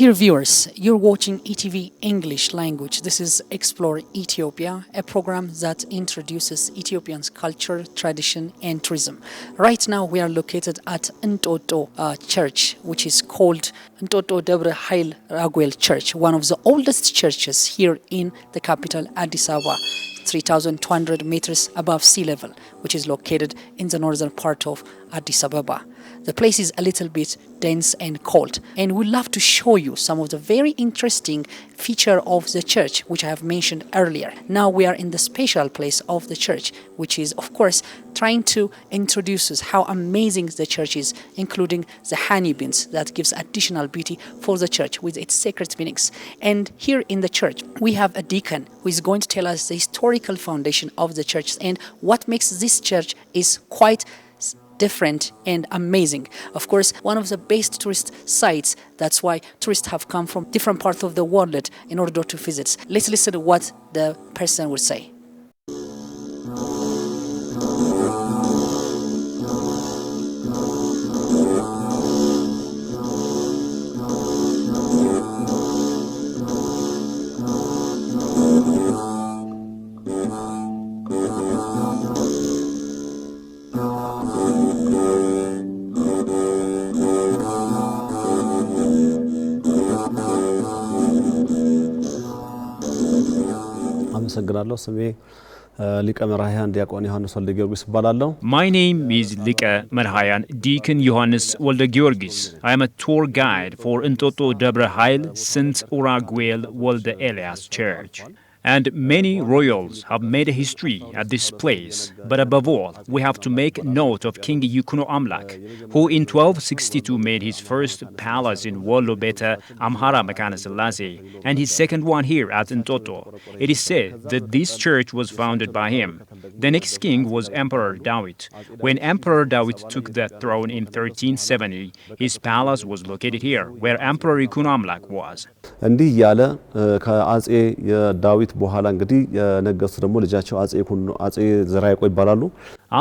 Dear viewers, you're watching ETV English language. This is Explore Ethiopia, a program that introduces Ethiopians' culture, tradition, and tourism. Right now, we are located at Entoto Church, which is called Entoto Debre Hail Raguel Church, one of the oldest churches here in the capital, Addis Ababa. 3,200 meters above sea level, which is located in the northern part of Addis Ababa. The place is a little bit dense and cold, and we'd love to show you some of the very interesting feature of the church, which I have mentioned earlier. Now we are in the special place of the church, which is, of course, trying to introduce us how amazing the church is, including the honey beans that gives additional beauty for the church with its sacred meanings. And here in the church, we have a deacon who is going to tell us the historical foundation of the church and what makes this church is quite different and amazing. Of course, one of the best tourist sites. That's why tourists have come from different parts of the world in order to visit. Let's listen to what the person will say. አመሰግናለሁ ስሜ ሊቀ መርሃያን ዲያቆን ዮሐንስ ወልደ ጊዮርጊስ እባላለሁ My name is Lika Marhayan Deacon Johannes Walde Georgis. I am a tour guide for Entoto Debre Hail St. Uraguel Walde Elias Church. And many royals have made a history at this place. But above all, we have to make note of King Yikuno Amlak, who in 1262 made his first palace in Wollo Beta Amhara Mekane Selassie, and his second one here at Entoto. It is said that this church was founded by him. The next king was Emperor Dawit. When Emperor Dawit took the throne in 1370, his palace was located here, where Emperor Yikuno Amlak was. እንዲህ ያለ ከአጼ የዳዊት በኋላ እንግዲህ የነገሱ ደግሞ ልጃቸው አጼ ዘራ ያዕቆብ ይባላሉ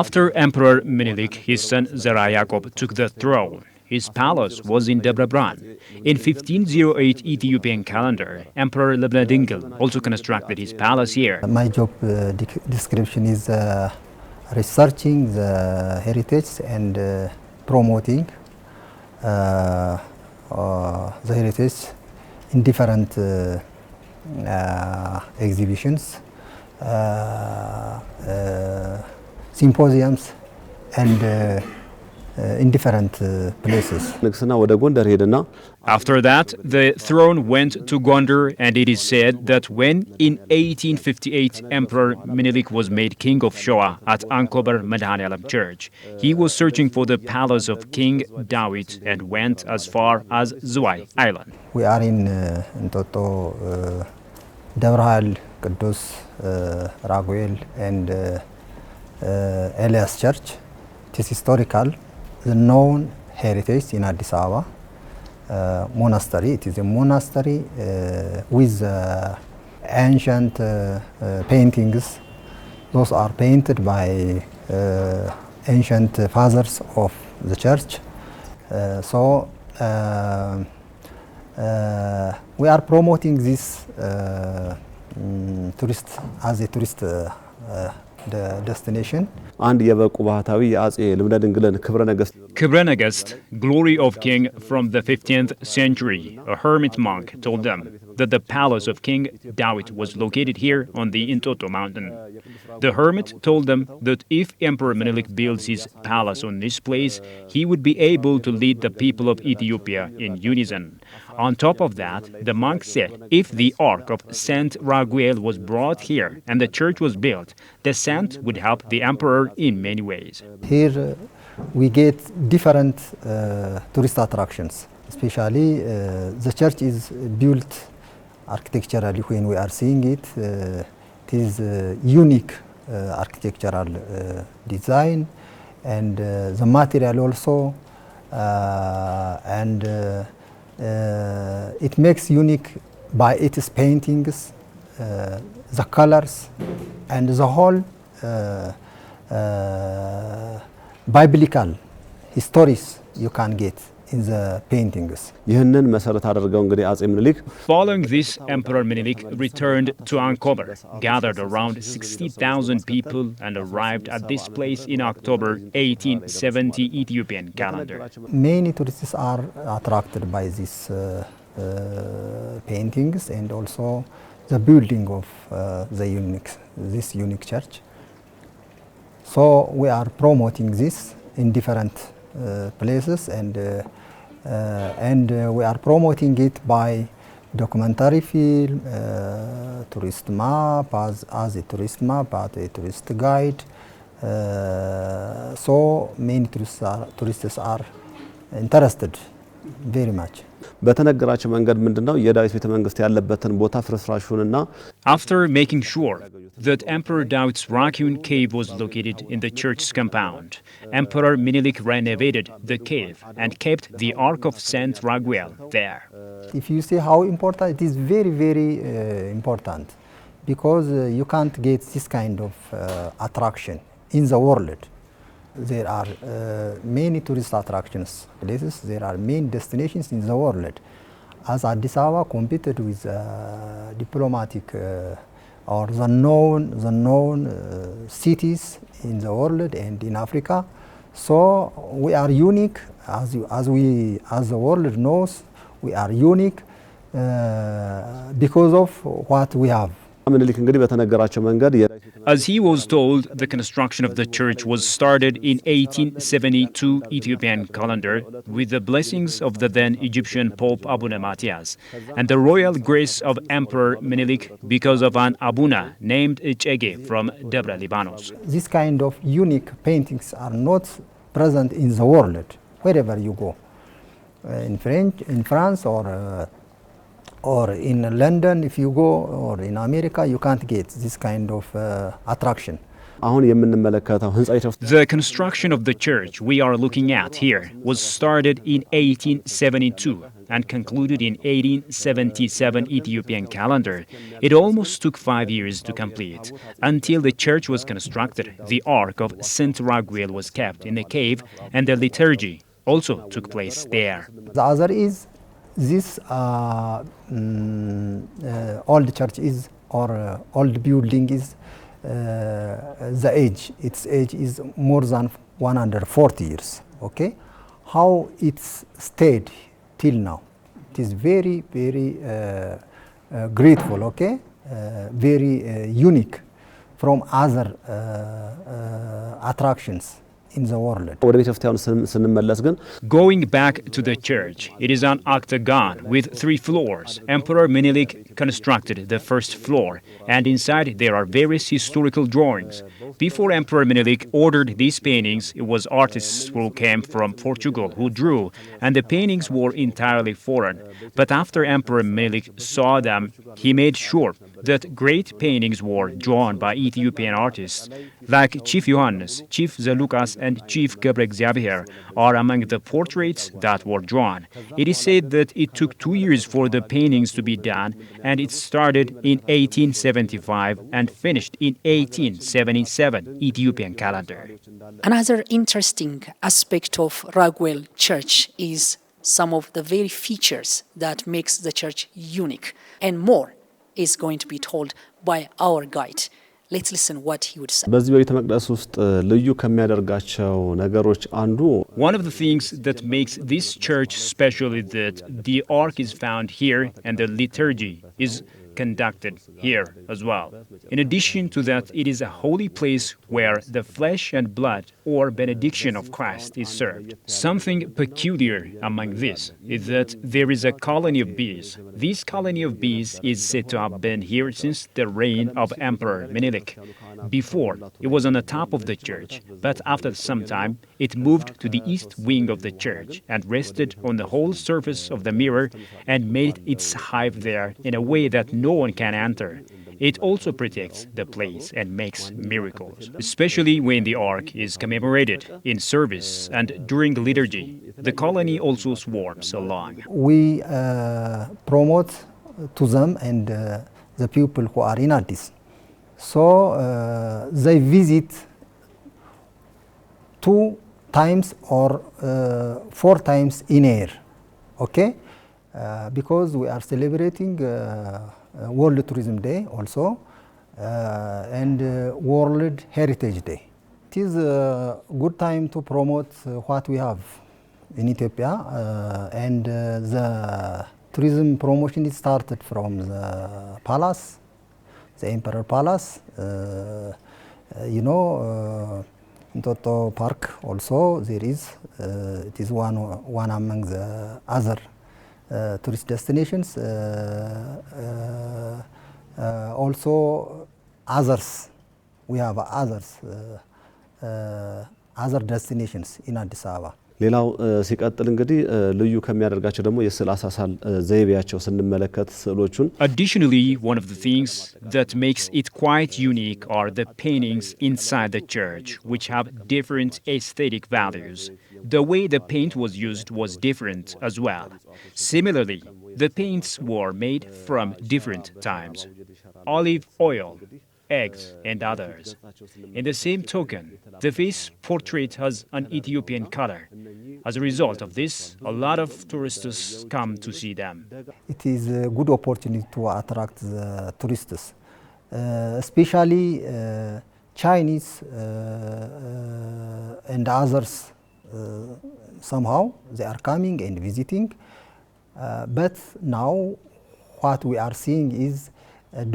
After Emperor Menelik, his son Zera Yacob took the throne. His palace was in Debre Bran. In 1508 Ethiopian calendar, Emperor Lebne Dingel also constructed his palace here. My job description is researching the heritage and promoting the heritage in different exhibitions, symposiums, and in different places. ንግስና ወደ ጎንደር ሄደና After that, the throne went to Gondar, and it is said that when in 1858 Emperor Menelik was made king of Shoa at Ankober Medhanayalam Church, he was searching for the palace of King Dawit and went as far as Zwai Island. We are in Entoto Debre Hail Qudus Raguel and Elias Church. It is historical, the known heritage in Addis Ababa. Monastery. It is a monastery with ancient paintings. Those are painted by ancient fathers of the church. So we are promoting this tourist as a tourist destination. አንድ የበቁ ባህታዊ የአጼ ልብነ ድንግልን ክብረ ነገስት Kibre Negest, glory of king from the 15th century, a hermit monk told them that the palace of King Dawit was located here on the Entoto mountain. The hermit told them that if Emperor Menelik builds his palace on this place, he would be able to lead the people of Ethiopia in unison. On top of that, the monk said if the Ark of St. Raguel was brought here and the church was built, the saint would help the emperor in many ways. Here we get different tourist attractions, especially the church is built architecturally. When we are seeing it, it is unique architectural design, and the material also, and it makes unique by its paintings, the colors, and the whole biblical stories you can get in the paintings. ይህንን መሰረት አድርገው እንግዲህ አጼ ምኒልክ Following this, Emperor Menelik returned to Ankober, gathered around 60,000 people, and arrived at this place in October 1870 Ethiopian calendar. Many tourists are attracted by these paintings and also the building of this unique church. So we are promoting this in different places, and we are promoting it by documentary film, tourist map, as a tourist map, as a tourist guide. So many tourists are interested very much. በተነገራቸው መንገድ ምንድነው የዳዊት ቤተ መንግስት ያለበትን ቦታ ፍርስራሹንና After making sure that Emperor David's raccoon cave was located in the church's compound, Emperor Menelik renovated the cave and kept the Ark of Saint Raguel there. If you see how important, it is very, very important, because you can't get this kind of attraction in the world. There are many tourist attractions places, there are many destinations in the world. As Addis Ababa competed with diplomatic or the known cities in the world and in Africa, so we are unique, as the world knows, we are unique because of what we have. ምኒልክ እንግዲህ በተነገራቸው መንገድ As he was told, the construction of the church was started in 1872 Ethiopian calendar with the blessings of the then Egyptian Pope Abuna Matthias and the royal grace of Emperor Menelik because of an Abuna named Echege from Debra, Libanos. This kind of unique paintings are not present in the world, wherever you go. In France or in London, if you go, or in America, you can't get this kind of attraction. አሁን የምንመለከተው ህንጻ The construction of the church we are looking at here was started in 1872 and concluded in 1877 Ethiopian calendar. It almost took 5 years to complete. Until the church was constructed, the Ark of Saint Raguel was kept in the cave, and the liturgy also took place there. The other is this old church is, or old building is, the age, its age is more than 140 years, okay? How it's stayed till now, it is very, very grateful, okay? Very unique from other attractions in the world. ወደ ቤተክርስቲያኑ ስንመለስ ግን Going back to the church, it is an octagon with 3 floors. Emperor Menelik constructed the first floor, and inside there are various historical drawings. Before Emperor Menelik ordered these paintings, it was artists who came from Portugal who drew, and the paintings were entirely foreign. But after Emperor Menelik saw them, he made sure that great paintings were drawn by Ethiopian artists, like Chief Johannes, Chief Zelukas, and Chief Gebre Xavier are among the portraits that were drawn. It is said that it took 2 years for the paintings to be done, and it started in 1875 and finished in 1877 Ethiopian calendar. Another interesting aspect of Raguel Church is some of the very features that makes the church unique, and more is going to be told by our guide. Let's listen what he would say. በዚህ ቤተ መቅደስ ውስጥ ልዩ ከሚያደርጋቸው ነገሮች አንዱ One of the things that makes this church special is that the ark is found here and the liturgy is conducted here as well. In addition to that, it is a holy place where the flesh and blood or benediction of Christ is served. Something peculiar among this is that there is a colony of bees. This colony of bees is said to have been here since the reign of Emperor Menelik. Before, it was on the top of the church, but after some time, it moved to the east wing of the church and rested on the whole surface of the mirror and made its hive there in a way that no one can enter. It also protects the place and makes miracles, especially when the ark is commemorated in service and during liturgy. The colony also swarms along. We promote to them and the people who are in Addis. So they visit 2 times or 4 times in a year, okay? Because we are celebrating World Tourism Day also and World Heritage Day. It is a good time to promote what we have in Ethiopia and the tourism promotion is started from the palace, the Emperor Palace, you know, in Toto Park also there is, it is one among the other tourist destinations. Also others, we have others, other destinations in Addis Ababa. ሌላው ሲቀጥል እንግዲህ ልዩ ከሚያደርጋቸው ደግሞ የስዕል አሳሳል ዘይቤያቸው ስንመለከት ስዕሎቹን Additionally, one of the things that makes it quite unique are the paintings inside the church, which have different aesthetic values. The way the paint was used was different as well. Similarly, the paints were made from different times. Olive oil, eggs, and others. In the same token, the face portrait has an Ethiopian color. As a result of this, a lot of tourists come to see them. It is a good opportunity to attract the tourists, especially Chinese and others. Somehow they are coming and visiting, but now what we are seeing is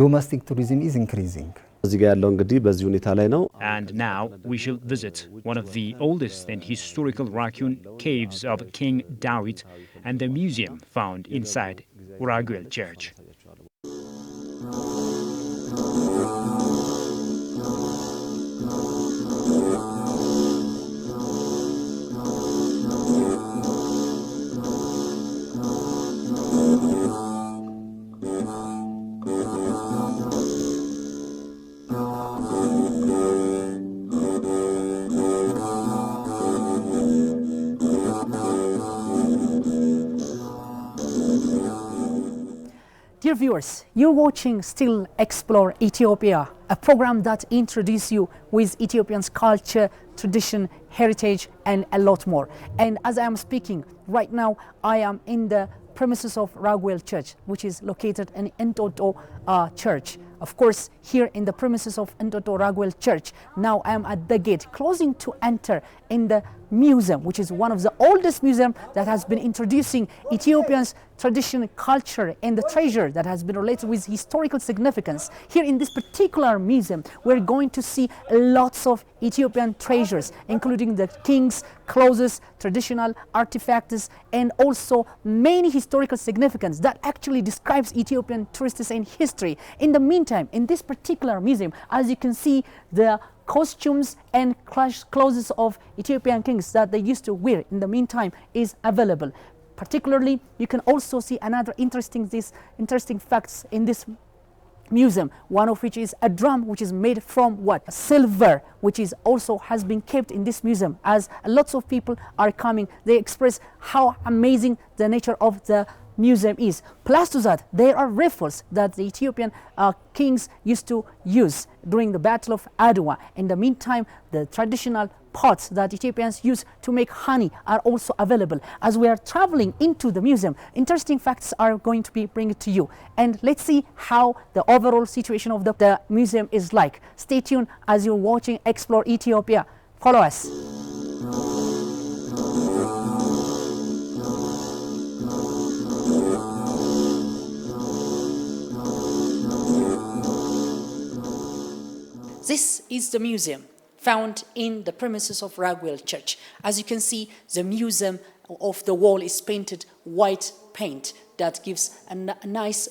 domestic tourism is increasing. እዚህ ጋር ያለው እንግዲህ በዚህ ሁኔታ ላይ ነው። And now we shall visit one of the oldest and historical raccoon caves of King David and the museum found inside Uraguel Church. Dear viewers, you're watching Still Explore Ethiopia, a program that introduces you with Ethiopians' culture, tradition, heritage, and a lot more. And as I am speaking right now, I am in the premises of Raguel Church, which is located in Entoto Church. Of course, here in the premises of Entoto Raguel Church, now I am at the gate, closing to enter in the museum, which is one of the oldest museum that has been introducing Ethiopians' tradition, culture, and the treasure that has been related with historical significance. Here in this particular museum, we're going to see lots of Ethiopian treasures, including the king's clothes, traditional artifacts, and also many historical significance that actually describes Ethiopian tourists and history. In the meantime, in this particular museum, as you can see, the costumes and clothes of Ethiopian kings that they used to wear in the meantime is available. Particularly, you can also see another interesting facts in this museum, one of which is a drum which is made from what? Silver, which is also has been kept in this museum. As lots of people are coming, they express how amazing the nature of the museum is. Plus to that, there are rifles that the Ethiopian kings used to use during the Battle of Adwa. In the meantime, the traditional pots that Ethiopians use to make honey are also available. As we are traveling into the museum, interesting facts are going to be bring to you. And let's see how the overall situation of the museum is like. Stay tuned as you're watching Explore Ethiopia. Follow us. This is the museum found in the premises of Raguel Church. As you can see, the museum of the wall is painted white paint that gives a nice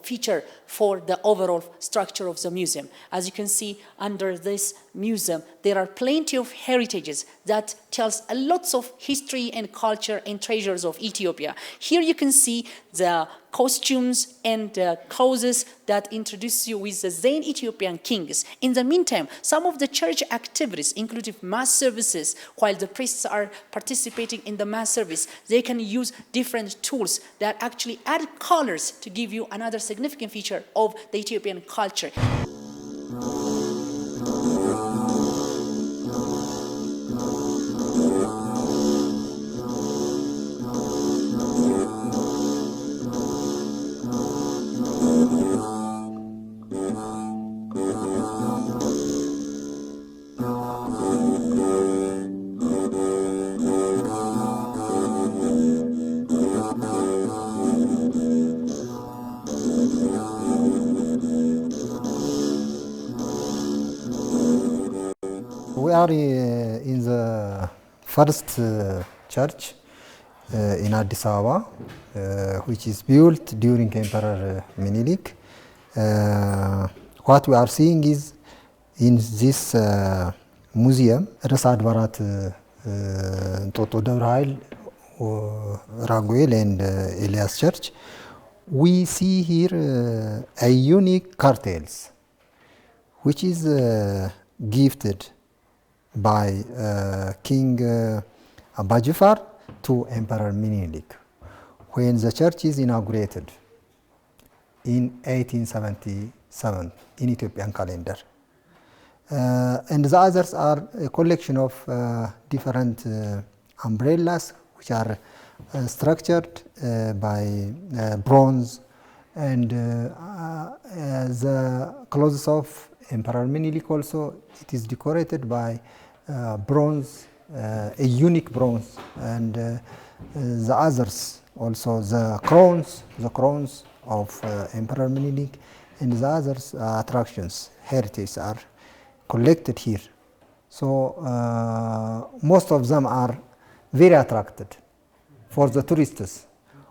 feature for the overall structure of the museum. As you can see, under this museum, there are plenty of heritages that tells a lots of history and culture and treasures of Ethiopia. Here you can see the costumes and clothes that introduce you with the then Ethiopian kings. In the meantime, some of the church activities, including mass services, while the priests are participating in the mass service, they can use different tools that actually add colors to give you another significant feature of the Ethiopian culture. We are in the first church in Addis Ababa, which is built during Emperor Menelik. What we are seeing is in this museum, ርዕሰ አድባራት እንጦጦ ደብረ ኃይል, Raguel and Elias Church, we see here a unique cartels, which is gifted by King Abajifar to Emperor Menelik when the church is inaugurated in 1877 in Ethiopian calendar. And the others are a collection of different umbrellas which are structured by bronze, and the clothes of Emperor Menelik also, it is decorated by bronze, a unique bronze, and the others also, the crowns of Emperor Menelik and the others attractions, heritage are collected here. So most of them are very attracted for the tourists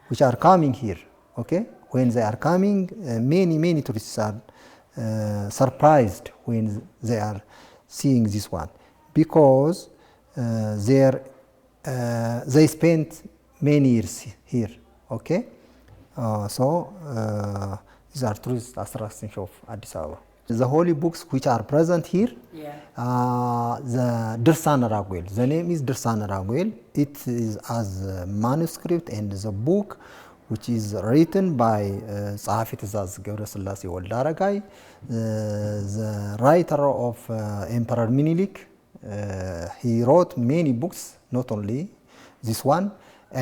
which are coming here. Okay, when they are coming, many tourists are surprised when they are seeing this one, because they spent many years here. Okay, so these are tourist attractions of Addis Ababa. The holy books which are present here, the Dirsan Raguel, the name is Dirsan Raguel. It is as a manuscript, and the book which is written by ጸሐፊ ትእዛዝ ገብረስላሴ ወልደ አረጋይ, the writer of Emperor Menelik. He wrote many books, not only this one,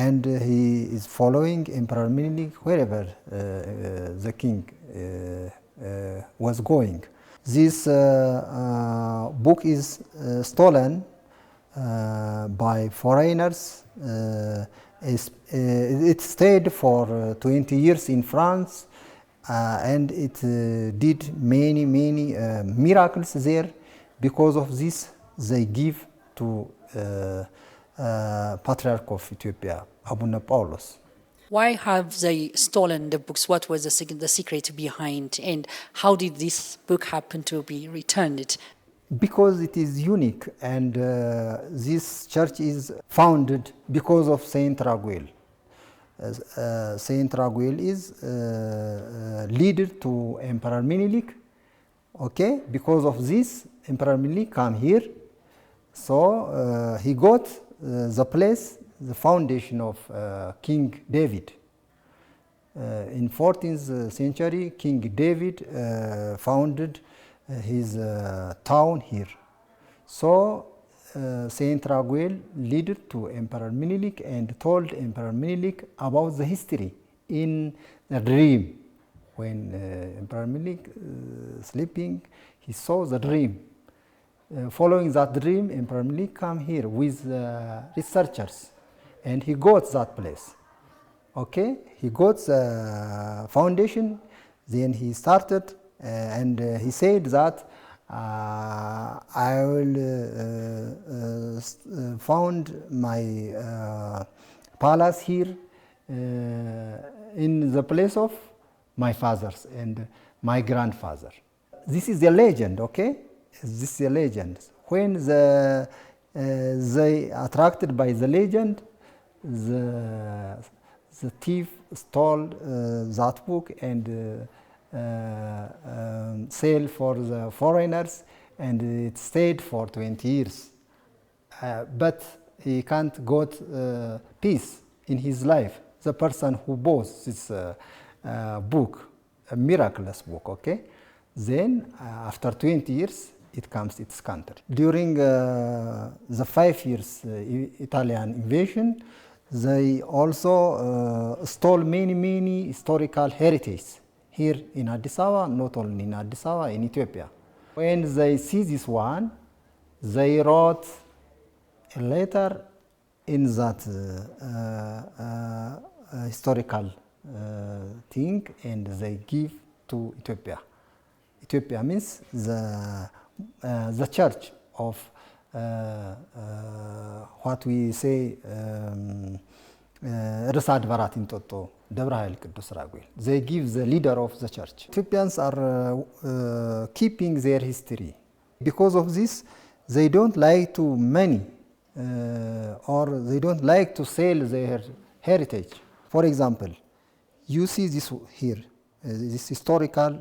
and he is following Emperor Menelik wherever the king was going. This book is stolen by foreigners. It stayed for 20 years in France, and it did many miracles there. Because of this, they give to Patriarch of Ethiopia, Abuna Paulos. Why have they stolen the books? What was the secret behind, and how did this book happen to be returned? Because it is unique, and this church is founded because of Saint Raguel. Saint Raguel is leader to Emperor Menelik. Okay, because of this, Emperor Menelik come here, so he got the place, the foundation of King David. In 14th century, King David founded his town here. So Saint Raguel led to Emperor Menelik and told Emperor Menelik about the history in a dream. When Emperor Menelik sleeping, he saw the dream. Following that dream, Emperor Menelik come here with researchers, and he got that place. Okay, he got the foundation, then he started, and he said that I will found my palace here in the place of my fathers and my grandfather. This is the legend, okay? This is the legend. When they attracted by the legend, the thief stole that book and sell for the foreigners, and it stayed for 20 years. But he can't got peace in his life. The person who bought this book, a miraculous book, okay? Then after 20 years, it comes its country. During the 5 years Italian invasion, they also stole many historical heritage here in Addis Ababa, not only in Addis Ababa, in Ethiopia. When they see this one, they wrote a letter in that historical thing, and they give to Ethiopia. Ethiopia means the church of what we say ርዕሰ አድባራት እንጦጦ ደብረ ኃይል ቅዱስ ራጉኤል. They give the leader of the church. Ethiopians are keeping their history. Because of this, they don't like to money or they don't like to sell their heritage. For example, you see this here, this historical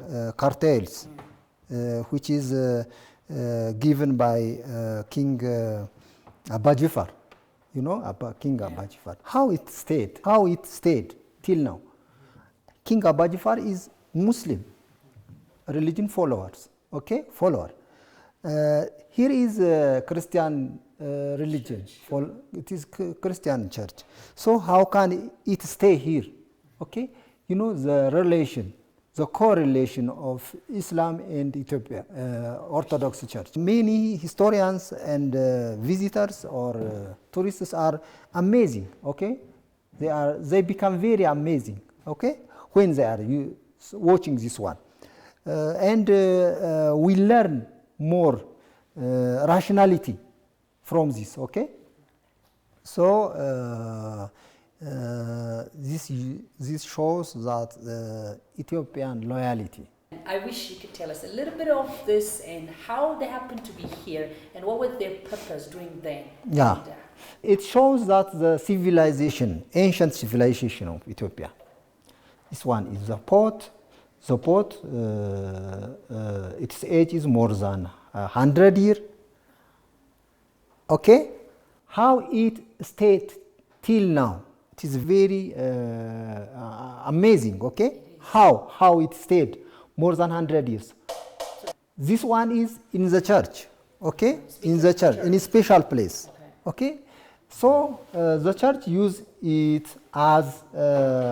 cartels, which is given by King Abba Jifar. You know, King Abba Jifar. How it stayed till now. King Abba Jifar is Muslim, religion followers, okay, follower. Here is Christian religion, it is Christian church. So how can it stay here? Okay, you know the relation, the correlation of Islam and Ethiopia, Orthodox Church. Many historians and visitors or tourists are amazing, okay? They become very amazing, okay? When they are watching this one. And we learn more rationality from this, okay? So this shows that Ethiopian loyalty. I wish you could tell us a little bit of this and how they happened to be here and what was their purpose doing then. Yeah, it shows that the civilization, ancient civilization of Ethiopia. This one is the pot. The pot, its age is more than 100 years. Okay, how it stayed till now? It is very amazing, okay? How it stayed more than 100 years. This one is in the church, okay? In the church, in a special place, okay? So the church use it as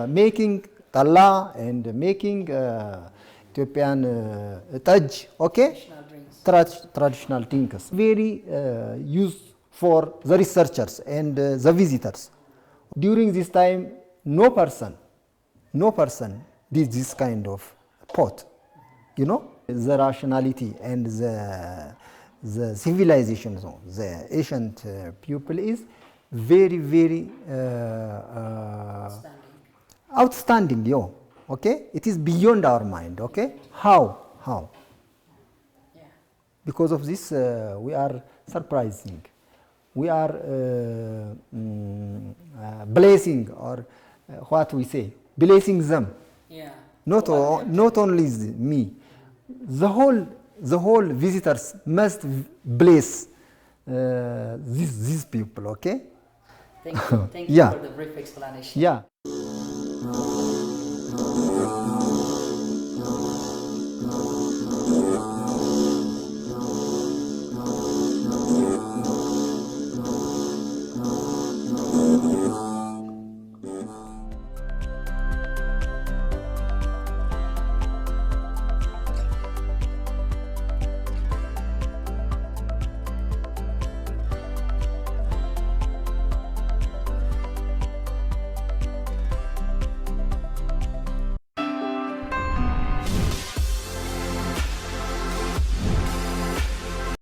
making talla and making Ethiopian taj, okay? Traditional drinks. Very used for the researchers and the visitors. During this time, no person did this kind of pot, you know. The rationality and the civilization, the ancient people is very, very outstanding, okay. It is beyond our mind, okay. How? Because of this, we are surprising. We are blessing, or what we say, blessing them. Yeah. Not only me, the whole visitors must bless these people. Okay. Thank you. Thank you Yeah. for the brief explanation. Yeah.